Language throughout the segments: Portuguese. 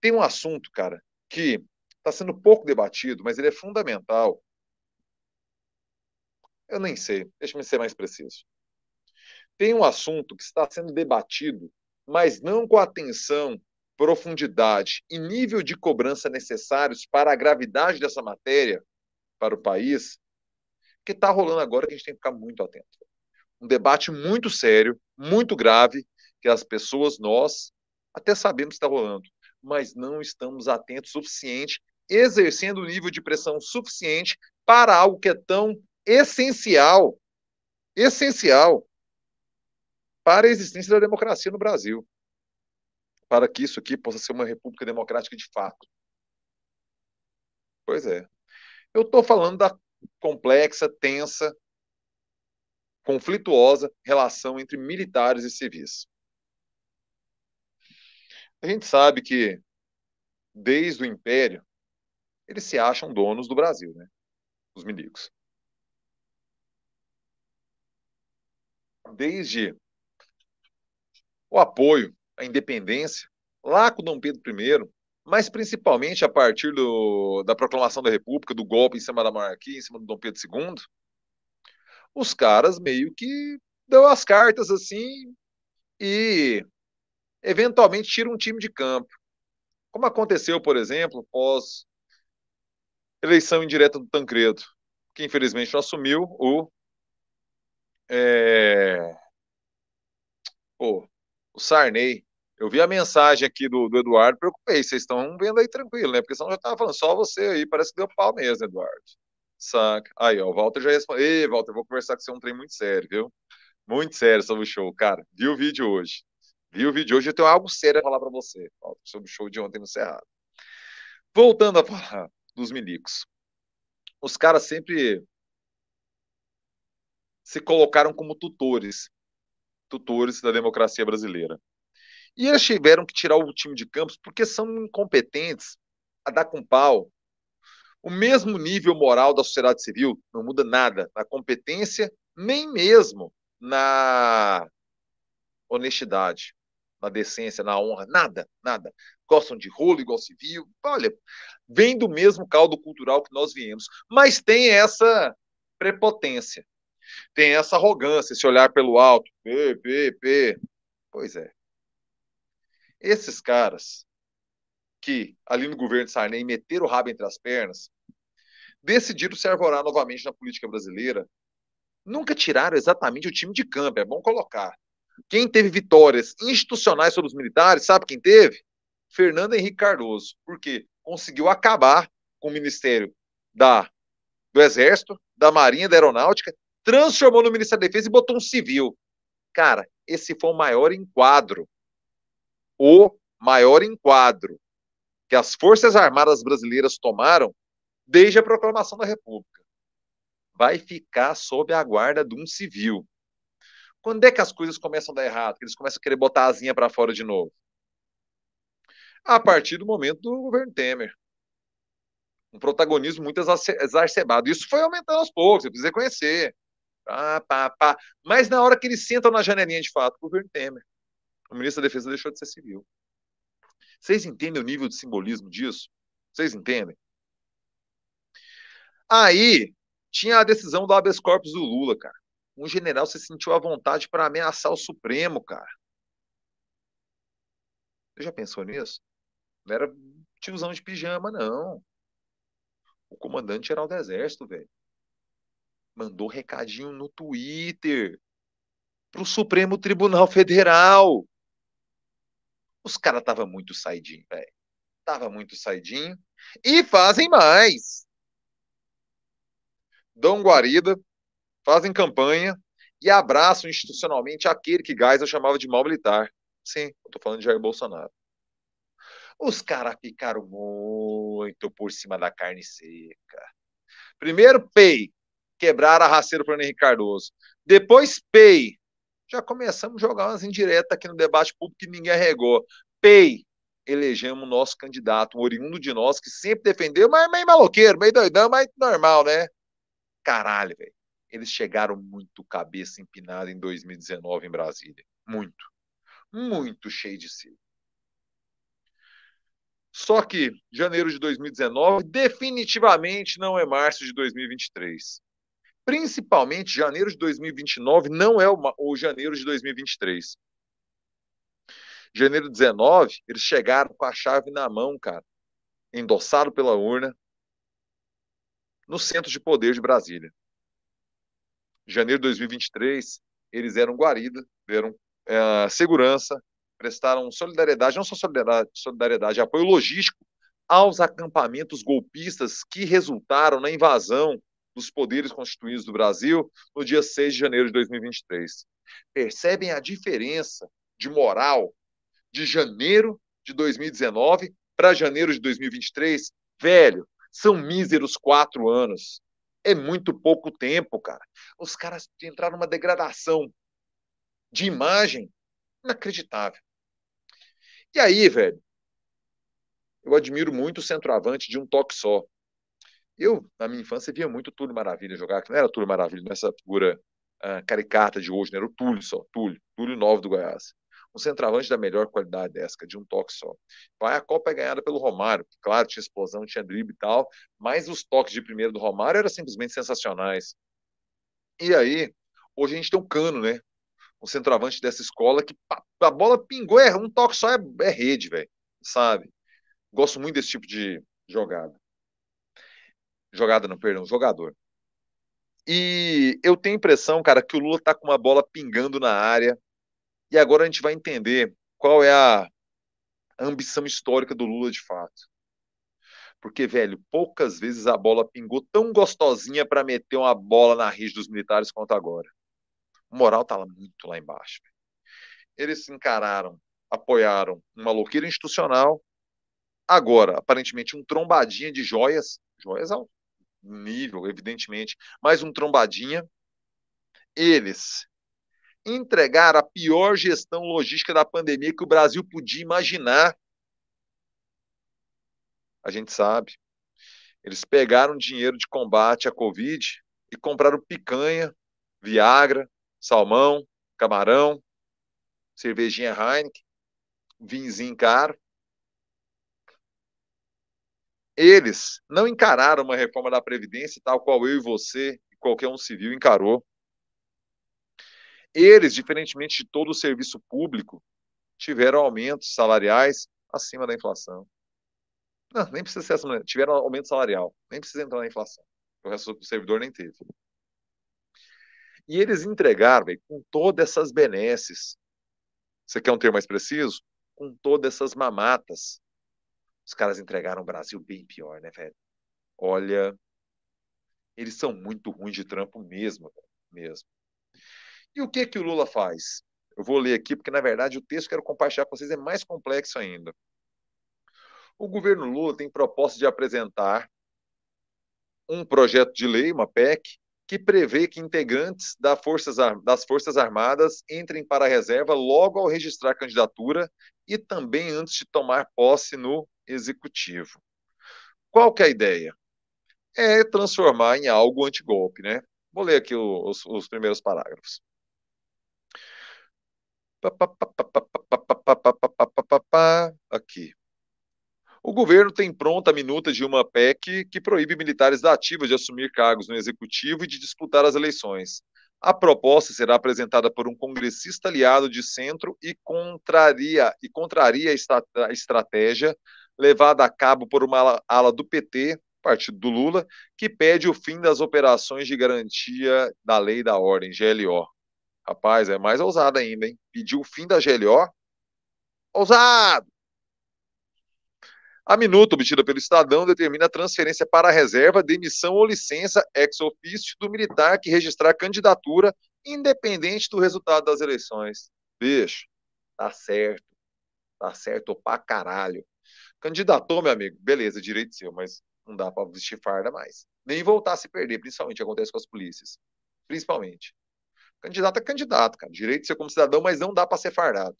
Tem um assunto, cara, que está sendo pouco debatido, mas ele é fundamental. Eu nem sei, deixa-me ser mais preciso. Tem um assunto que está sendo debatido, mas não com a atenção, profundidade e nível de cobrança necessários para a gravidade dessa matéria para o país, que está rolando agora que a gente tem que ficar muito atento. Um debate muito sério, muito grave, que as pessoas, nós, até sabemos que está rolando, mas não estamos atentos o suficiente, exercendo o nível de pressão suficiente para algo que é tão essencial, essencial para a existência da democracia no Brasil, para que isso aqui possa ser uma república democrática de fato. Pois é. Eu estou falando da complexa, tensa, conflituosa relação entre militares e civis. A gente sabe que, desde o Império, eles se acham donos do Brasil, né? Os milicos. Desde o apoio à independência, lá com Dom Pedro I, mas principalmente a partir da proclamação da República, do golpe em cima da monarquia, em cima do Dom Pedro II, os caras meio que dão as cartas assim e eventualmente tiram um time de campo. Como aconteceu, por exemplo, pós eleição indireta do Tancredo, que infelizmente não assumiu é, o Sarney. Eu vi a mensagem aqui do Eduardo, preocupei. Vocês estão vendo aí tranquilo, né? Porque senão já estava falando, só você aí, parece que deu pau mesmo, Eduardo. Saca. Aí, ó, o Walter já respondeu. Ei, Walter, eu vou conversar com você um trem muito sério, viu? Muito sério sobre o show. Cara, vi o vídeo hoje. Vi o vídeo hoje, eu tenho algo sério a falar para você, Walter, sobre o show de ontem no Cerrado. Voltando a falar dos milicos. Os caras sempre se colocaram como tutores da democracia brasileira. E eles tiveram que tirar o time de campos porque são incompetentes a dar com pau. O mesmo nível moral da sociedade civil não muda nada na competência, nem mesmo na honestidade, na decência, na honra, nada, nada. Gostam de rolo igual civil. Olha, vem do mesmo caldo cultural que nós viemos, mas tem essa prepotência, tem essa arrogância, esse olhar pelo alto. Pois é. Esses caras que, ali no governo de Sarney, meteram o rabo entre as pernas, decidiram se arvorar novamente na política brasileira, nunca tiraram exatamente o time de campo, é bom colocar. Quem teve vitórias institucionais sobre os militares, sabe quem teve? Fernando Henrique Cardoso. Por quê? Conseguiu acabar com o Ministério do Exército, da Marinha, da Aeronáutica, transformou no Ministério da Defesa e botou um civil. Cara, esse foi o maior enquadro que as Forças Armadas brasileiras tomaram desde a proclamação da República. Vai ficar sob a guarda de um civil. Quando é que as coisas começam a dar errado? Que eles começam a querer botar a asinha para fora de novo? A partir do momento do governo Temer. Um protagonismo muito exacerbado. Isso foi aumentando aos poucos, eu preciso reconhecer. Pá, pá, pá. Mas na hora que eles sentam na janelinha de fato, o governo Temer, o ministro da Defesa deixou de ser civil. Vocês entendem o nível de simbolismo disso? Vocês entendem? Aí tinha a decisão do habeas corpus do Lula, cara. Um general se sentiu à vontade para ameaçar o Supremo, cara. Você já pensou nisso? Não era tiozão de pijama, não. O comandante-geral do Exército, velho. Mandou recadinho no Twitter pro Supremo Tribunal Federal. Os caras tava muito saidinho, velho. Tava muito saidinho. E fazem mais. Dão guarida, fazem campanha e abraçam institucionalmente aquele que Geisel chamava de mal militar. Sim, eu tô falando de Jair Bolsonaro. Os caras ficaram muito por cima da carne seca. Primeiro, PEI, quebraram a rasteira para o Henrique Cardoso. Depois, PEI. Já começamos a jogar umas indiretas aqui no debate público que ninguém arregou. PEI, elegemos o nosso candidato, um oriundo de nós, que sempre defendeu, mas meio maloqueiro, meio doidão, mas normal, né? Caralho, velho. Eles chegaram muito cabeça empinada em 2019 em Brasília. Muito. Muito cheio de si. Só que janeiro de 2019 definitivamente não é março de 2023. Principalmente janeiro de 2029 não é o janeiro de 2023. Janeiro de 19, eles chegaram com a chave na mão, cara, endossado pela urna, no centro de poder de Brasília. Janeiro de 2023, eles eram guarida, deram segurança, prestaram solidariedade, não só solidariedade, apoio logístico aos acampamentos golpistas que resultaram na invasão dos poderes constituídos do Brasil no dia 6 de janeiro de 2023. Percebem a diferença de moral de janeiro de 2019 para janeiro de 2023? Velho, são míseros 4 anos. É muito pouco tempo, cara. Os caras entraram numa degradação de imagem inacreditável. E aí, velho, eu admiro muito o centroavante de um toque só. Eu, na minha infância, via muito o Túlio Maravilha jogar, que não era o Túlio Maravilha, nessa figura caricata de hoje, não era o Túlio só, Túlio Novo do Goiás. Um centroavante da melhor qualidade dessa, de um toque só. A Copa é ganhada pelo Romário, claro, tinha explosão, tinha drible e tal, mas os toques de primeiro do Romário eram simplesmente sensacionais. E aí, hoje a gente tem um Cano, né? Um centroavante dessa escola que a bola pingou, um toque só é rede, velho, sabe? Gosto muito desse tipo de jogada. Jogada, não, perdão, jogador. E eu tenho a impressão, cara, que o Lula tá com uma bola pingando na área. E agora a gente vai entender qual é a ambição histórica do Lula de fato. Porque, velho, poucas vezes a bola pingou tão gostosinha para meter uma bola na rede dos militares quanto agora. O moral tá muito lá embaixo. Eles se encararam, apoiaram uma louqueira institucional. Agora, aparentemente, um trombadinha de joias. Joias ao nível, evidentemente. Mas um trombadinha. Eles entregar a pior gestão logística da pandemia que o Brasil podia imaginar. A gente sabe. Eles pegaram dinheiro de combate à Covid e compraram picanha, Viagra, salmão, camarão, cervejinha Heineken, vinzinho caro. Eles não encararam uma reforma da Previdência tal qual eu e você e qualquer um civil encarou. Eles, diferentemente de todo o serviço público, tiveram aumentos salariais acima da inflação. Não, nem precisa ser essa, tiveram aumento salarial, nem precisa entrar na inflação. O resto do servidor nem teve. E eles entregaram, véio, com todas essas benesses. Você quer um termo mais preciso? Com todas essas mamatas. Os caras entregaram o Brasil bem pior, né, velho? Olha, eles são muito ruins de trampo mesmo, mesmo. E o que que o Lula faz? Eu vou ler aqui, porque na verdade o texto que eu quero compartilhar com vocês é mais complexo ainda. O governo Lula tem proposta de apresentar um projeto de lei, uma PEC, que prevê que integrantes das Forças Armadas entrem para a reserva logo ao registrar candidatura e também antes de tomar posse no Executivo. Qual que é a ideia? É transformar em algo antigolpe, né? Vou ler aqui os primeiros parágrafos. Aqui. O governo tem pronta a minuta de uma PEC que proíbe militares da ativa de assumir cargos no executivo e de disputar as eleições. A proposta será apresentada por um congressista aliado de centro e contraria a estratégia levada a cabo por uma ala do PT, partido do Lula, que pede o fim das operações de garantia da lei da ordem, GLO. Rapaz, é mais ousado ainda, hein? Pediu o fim da GLO? Ousado! A minuta obtida pelo Estadão determina a transferência para a reserva, demissão ou licença ex officio do militar que registrar candidatura independente do resultado das eleições. Bicho, tá certo pra caralho. Candidatou, meu amigo, beleza, direito seu, mas não dá pra vestir farda mais. Nem voltar a se perder, principalmente, acontece com as polícias. Principalmente. Candidato é candidato, cara. Direito de ser como cidadão, mas não dá pra ser fardado.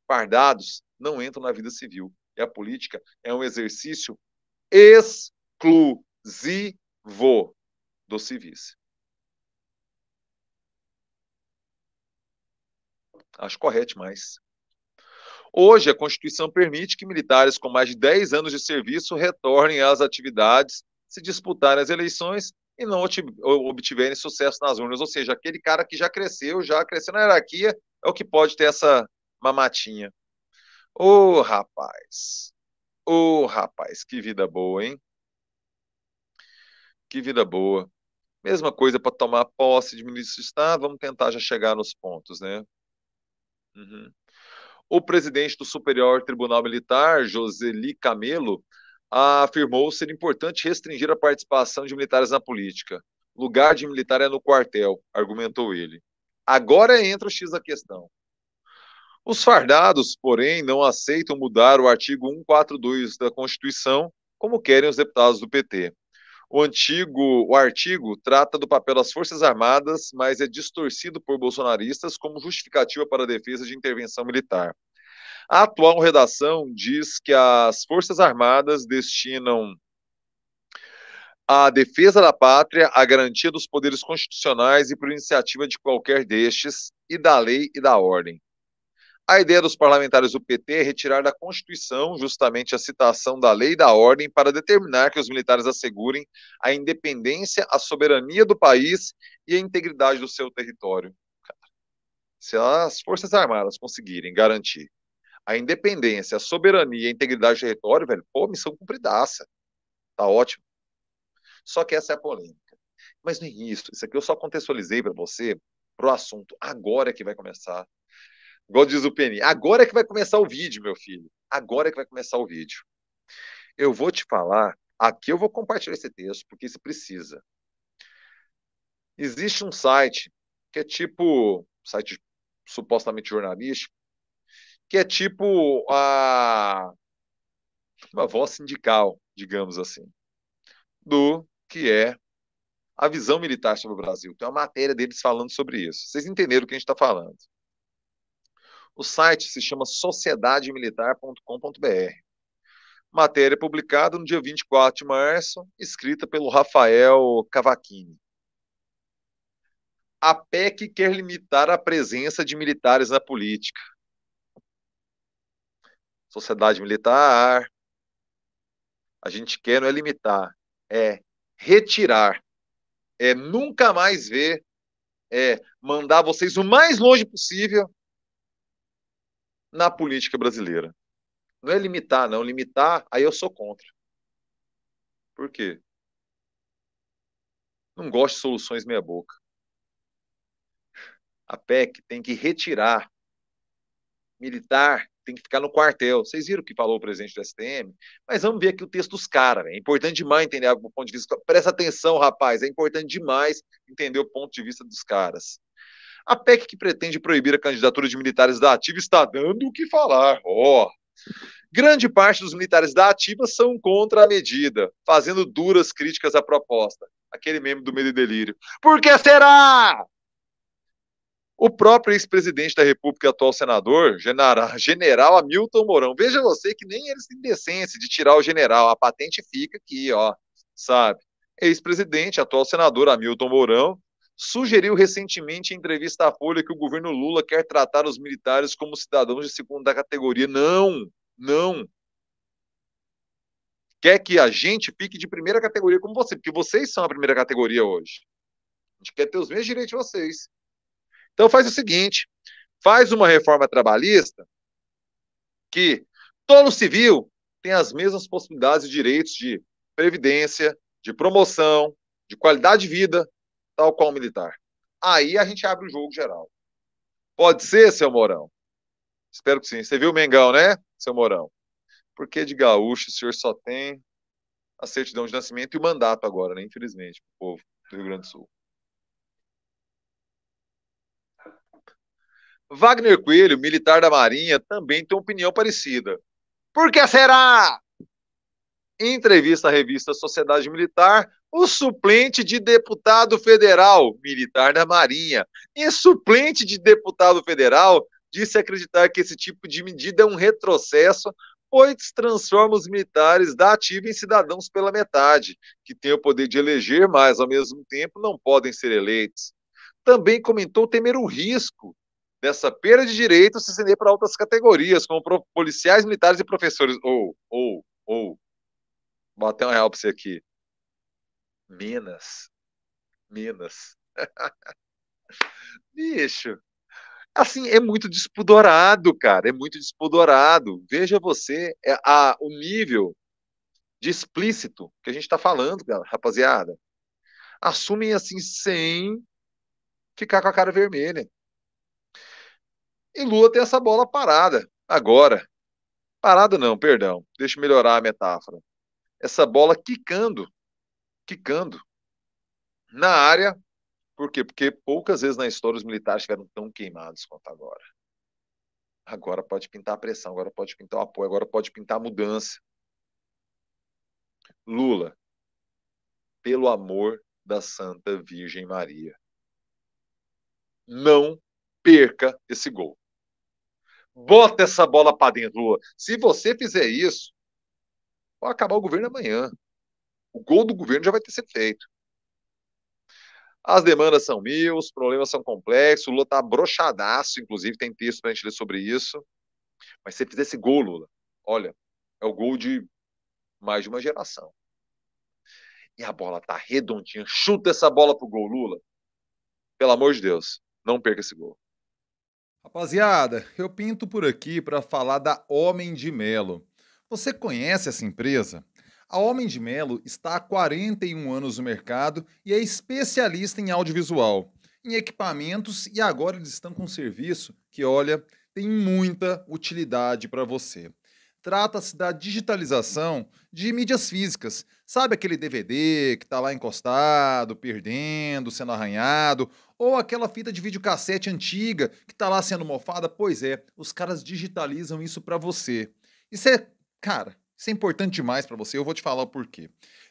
Fardados não entram na vida civil. E a política é um exercício exclusivo dos civis. Acho correto, mas Hoje, a Constituição permite que militares com mais de 10 anos de serviço retornem às atividades se disputarem as eleições e não obtiverem sucesso nas urnas. Ou seja, aquele cara que já cresceu na hierarquia, é o que pode ter essa mamatinha. Ô rapaz, que vida boa, hein? Que vida boa. Mesma coisa para tomar posse de ministro de Estado, vamos tentar já chegar nos pontos, né? Uhum. O presidente do Superior Tribunal Militar, Joseli Camelo, afirmou ser importante restringir a participação de militares na política. Lugar de militar é no quartel, argumentou ele. Agora entra o X da questão. Os fardados, porém, não aceitam mudar o artigo 142 da Constituição, como querem os deputados do PT. O artigo trata do papel das Forças Armadas, mas é distorcido por bolsonaristas como justificativa para a defesa de intervenção militar. A atual redação diz que as Forças Armadas destinam a defesa da pátria, a garantia dos poderes constitucionais e por iniciativa de qualquer destes, e da lei e da ordem. A ideia dos parlamentares do PT é retirar da Constituição justamente a citação da lei e da ordem para determinar que os militares assegurem a independência, a soberania do país e a integridade do seu território. Se as Forças Armadas conseguirem garantir a independência, a soberania e a integridade do território, velho, pô, missão cumpridaça. Tá ótimo. Só que essa é a polêmica. Mas não é isso. Isso aqui eu só contextualizei para você pro assunto. Agora é que vai começar. Igual diz o Penny. Agora é que vai começar o vídeo, meu filho. Agora é que vai começar o vídeo. Eu vou te falar. Aqui eu vou compartilhar esse texto, porque isso precisa. Existe um site que é tipo site supostamente jornalístico, que é tipo uma voz sindical, digamos assim, do que é a visão militar sobre o Brasil. Tem uma matéria deles falando sobre isso. Vocês entenderam o que a gente está falando. O site se chama sociedademilitar.com.br. Matéria publicada no dia 24 de março, escrita pelo Rafael Cavaquini. A PEC quer limitar a presença de militares na política. Sociedade militar. A gente quer não é limitar, é retirar, é nunca mais ver, é mandar vocês o mais longe possível na política brasileira. Não é limitar, não. Limitar, aí eu sou contra. Por quê? Não gosto de soluções meia boca. A PEC tem que retirar. Militar tem que ficar no quartel. Vocês viram o que falou o presidente do STM? Mas vamos ver aqui o texto dos caras. É importante demais entender o ponto de vista. Presta atenção, rapaz. É importante demais entender o ponto de vista dos caras. A PEC que pretende proibir a candidatura de militares da ativa está dando o que falar. Grande parte dos militares da ativa são contra a medida, fazendo duras críticas à proposta. Aquele meme do medo e delírio. Por que será? O próprio ex-presidente da República e atual senador, general Hamilton Mourão. Veja você que nem eles têm decência de tirar o general. A patente fica aqui, ó, sabe? Ex-presidente, atual senador Hamilton Mourão, sugeriu recentemente em entrevista à Folha que o governo Lula quer tratar os militares como cidadãos de segunda categoria. Não. Quer que a gente fique de primeira categoria como você, porque vocês são a primeira categoria hoje. A gente quer ter os mesmos direitos de vocês. Então faz o seguinte, faz uma reforma trabalhista que todo civil tem as mesmas possibilidades e direitos de previdência, de promoção, de qualidade de vida, tal qual o militar. Aí a gente abre o jogo geral. Pode ser, seu Mourão? Espero que sim. Você viu o Mengão, né, seu Mourão? Porque de gaúcho o senhor só tem a certidão de nascimento e o mandato agora, né? Infelizmente, pro povo do Rio Grande do Sul. Wagner Coelho, militar da Marinha, também tem opinião parecida. Por que será? Em entrevista à revista Sociedade Militar, o suplente de deputado federal, militar da Marinha, e suplente de deputado federal, disse acreditar que esse tipo de medida é um retrocesso, pois transforma os militares da ativa em cidadãos pela metade, que têm o poder de eleger, mas ao mesmo tempo não podem ser eleitos. Também comentou temer o risco dessa perda de direitos se estender para outras categorias, como policiais, militares e professores. Vou até um real para você aqui. Minas. Minas. Bicho. Assim, é muito despudorado, cara. É muito despudorado. Veja você o nível de explícito que a gente está falando, rapaziada. Assumem assim sem ficar com a cara vermelha. E Lula tem essa bola parada. Agora. Parada não, perdão. Deixa eu melhorar a metáfora. Essa bola quicando. Quicando. Na área. Por quê? Porque poucas vezes na história os militares estiveram tão queimados quanto agora. Agora pode pintar a pressão, agora pode pintar o apoio, agora pode pintar a mudança. Lula, pelo amor da Santa Virgem Maria, não perca esse gol. Bota essa bola para dentro, Lula. Se você fizer isso, vai acabar o governo amanhã. O gol do governo já vai ter sido feito. As demandas são mil, os problemas são complexos, o Lula tá broxadaço, inclusive tem texto pra gente ler sobre isso. Mas se você fizer esse gol, Lula, olha, é o gol de mais de uma geração. E a bola tá redondinha. Chuta essa bola pro gol, Lula. Pelo amor de Deus, não perca esse gol. Rapaziada, eu pinto por aqui para falar da Homem de Melo. Você conhece essa empresa? A Homem de Melo está há 41 anos no mercado e é especialista em audiovisual, em equipamentos e agora eles estão com um serviço que, olha, tem muita utilidade para você. Trata-se da digitalização de mídias físicas. Sabe aquele DVD que está lá encostado, perdendo, sendo arranhado, ou aquela fita de videocassete antiga que tá lá sendo mofada? Pois é, os caras digitalizam isso pra você. Isso é, cara, isso é importante demais pra você, eu vou te falar o porquê.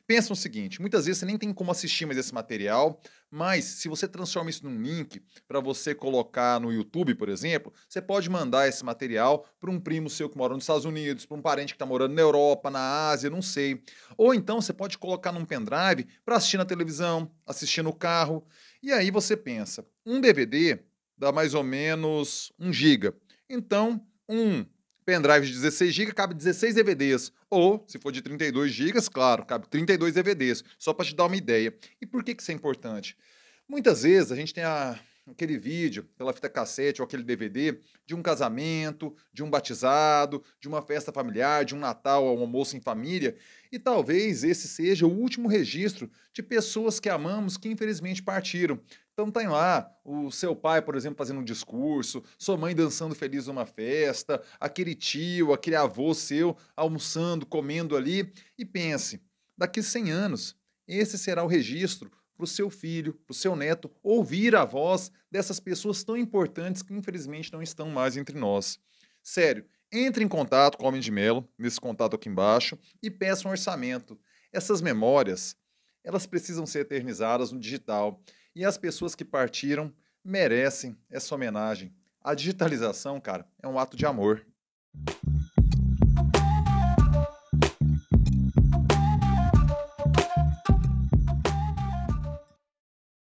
Pensa no seguinte, muitas vezes você nem tem como assistir mais esse material, mas se você transforma isso num link para você colocar no YouTube, por exemplo, você pode mandar esse material para um primo seu que mora nos Estados Unidos, para um parente que está morando na Europa, na Ásia, não sei. Ou então você pode colocar num pendrive para assistir na televisão, assistir no carro. E aí você pensa, um DVD dá mais ou menos 1 giga. Então, um pendrive de 16 GB cabe 16 DVDs. Ou, se for de 32 gigas, claro, cabe 32 DVDs. Só para te dar uma ideia. E por que isso é importante? Muitas vezes a gente tem aquele vídeo, aquela fita cassete ou aquele DVD de um casamento, de um batizado, de uma festa familiar, de um Natal ou um almoço em família, e talvez esse seja o último registro de pessoas que amamos que infelizmente partiram. Então tem lá o seu pai, por exemplo, fazendo um discurso, sua mãe dançando feliz numa festa, aquele tio, aquele avô seu almoçando, comendo ali, e pense, daqui 100 anos, esse será o registro para o seu filho, para o seu neto, ouvir a voz dessas pessoas tão importantes que infelizmente não estão mais entre nós. Sério, entre em contato com o Homem de Melo, nesse contato aqui embaixo, e peça um orçamento. Essas memórias, elas precisam ser eternizadas no digital, e as pessoas que partiram merecem essa homenagem. A digitalização, cara, é um ato de amor.